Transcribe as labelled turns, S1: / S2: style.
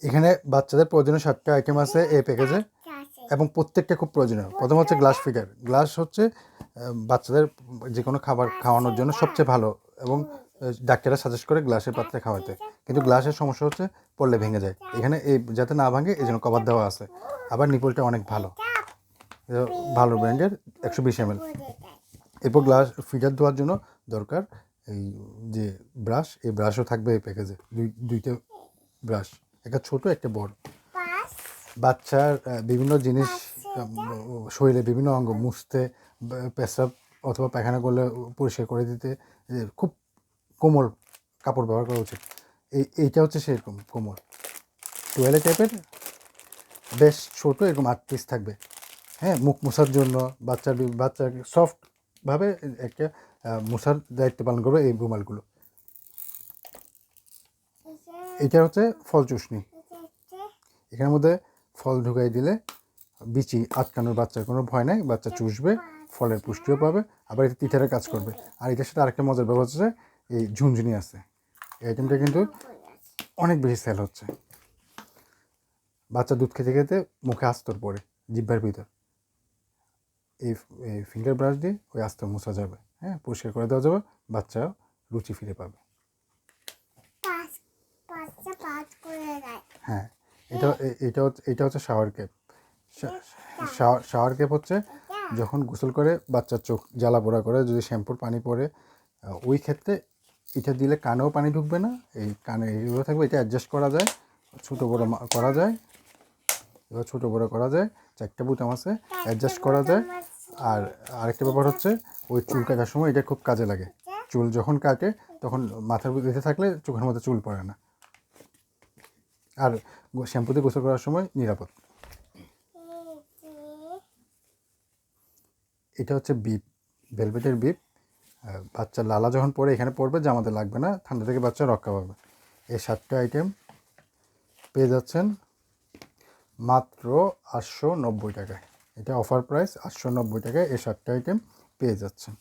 S1: এখানে বাচ্চাদের প্রয়োজনীয় 7টা আইটেম আছে এই প্যাকেজে, এবং প্রত্যেকটা খুব প্রয়োজনীয়। প্রথম হচ্ছে গ্লাস ফিডার। গ্লাস হচ্ছে বাচ্চাদের যে কোনো খাবার খাওয়ানোর জন্য সবচেয়ে ভালো, এবং ডাক্তাররা সাজেস্ট করে গ্লাসের পাত্রে খাওয়াতে। কিন্তু গ্লাসের সমস্যা হচ্ছে পড়লে ভেঙে যায়। এখানে এই যাতে না ভাঙে এই জন্য কভার দেওয়া আছে। আবার নিপলটা অনেক ভালো, ভালো ব্র্যান্ডের, 120 ml। এরপর গ্লাস ফিডার দেওয়ার জন্য দরকার এই যে ব্রাশ, এই ব্রাশও থাকবে এই প্যাকেজে, দুইটা ব্রাশ, একটা ছোট একটা বড়। বাচ্চার বিভিন্ন জিনিস শরীরে বিভিন্ন অঙ্গ মুছতে, পেশাব অথবা পায়খানা করলে পরিষ্কার করে দিতে খুব কোমল কাপড় ব্যবহার করা উচিত। এইটা হচ্ছে সেরকম কোমল টোয়েলে টাইপের, বেশ ছোটো, এরকম 8 পিস থাকবে। হ্যাঁ, মুখ মোছার জন্য বাচ্চাকে সফটভাবে একটা মোছার দায়িত্ব পালন করবে এই রুমালগুলো। এটা হচ্ছে ফল চুষনি। এখানের মধ্যে ফল ঢুকাই দিলে বিচি আটকানোর বাচ্চার কোনো ভয় নাই, বাচ্চা চুষবে, ফলের পুষ্টিও পাবে, আবার এটা পিঠারের কাজ করবে। আর এটার সাথে আরেকটা মজার ব্যাপার হচ্ছে এই ঝুনঝুনি আছে। এই আইটেমটা কিন্তু অনেক বেশি সেল হচ্ছে। বাচ্চা দুধ খেতে খেতে মুখে আস্তর পড়ে জিহ্বার ভিতর, এই ফিঙ্গার ব্রাশ দিয়ে ওই আস্তর মোছা যাবে। হ্যাঁ, পরিষ্কার করে দেওয়া যাবে, বাচ্চা রুচি ফিরে পাবে। হ্যাঁ, এটা হচ্ছে শাওয়ার ক্যাপ। শাওয়ার ক্যাপ হচ্ছে যখন গোসল করে বাচ্চার চোখ জ্বালা পোড়া করে, যদি শ্যাম্পুর পানি পড়ে, ওই ক্ষেত্রে এটা দিলে কানেও পানি ঢুকবে না, এই কানে এইগুলো থাকবে। এটা অ্যাডজাস্ট করা যায়, ছোটো বড়ো করা যায়, এবার ছোটো বড়ো করা যায়, 4টা বোতাম আছে, অ্যাডজাস্ট করা যায়। আর আরেকটা ব্যাপার হচ্ছে ওই চুল কাটার সময় এটা খুব কাজে লাগে। চুল যখন কাটে তখন মাথার বেঁধে থাকলে চোখের মধ্যে চুল পড়ে না, আর শ্যাম্পুতে গোসল করার সময় নিরাপদ। এটা হচ্ছে বিপ, ভেলভেটের বিপ। বাচ্চার লালা যখন পড়ে এখানে পড়বে, জামাতে লাগবে না, ঠান্ডা থেকে বাচ্চা রক্ষা পাবে। এই 7টা আইটেম পেয়ে যাচ্ছেন মাত্র 890 টাকায়। এটা অফার প্রাইস, 890 টাকায় এই 7টা আইটেম পেয়ে যাচ্ছেন।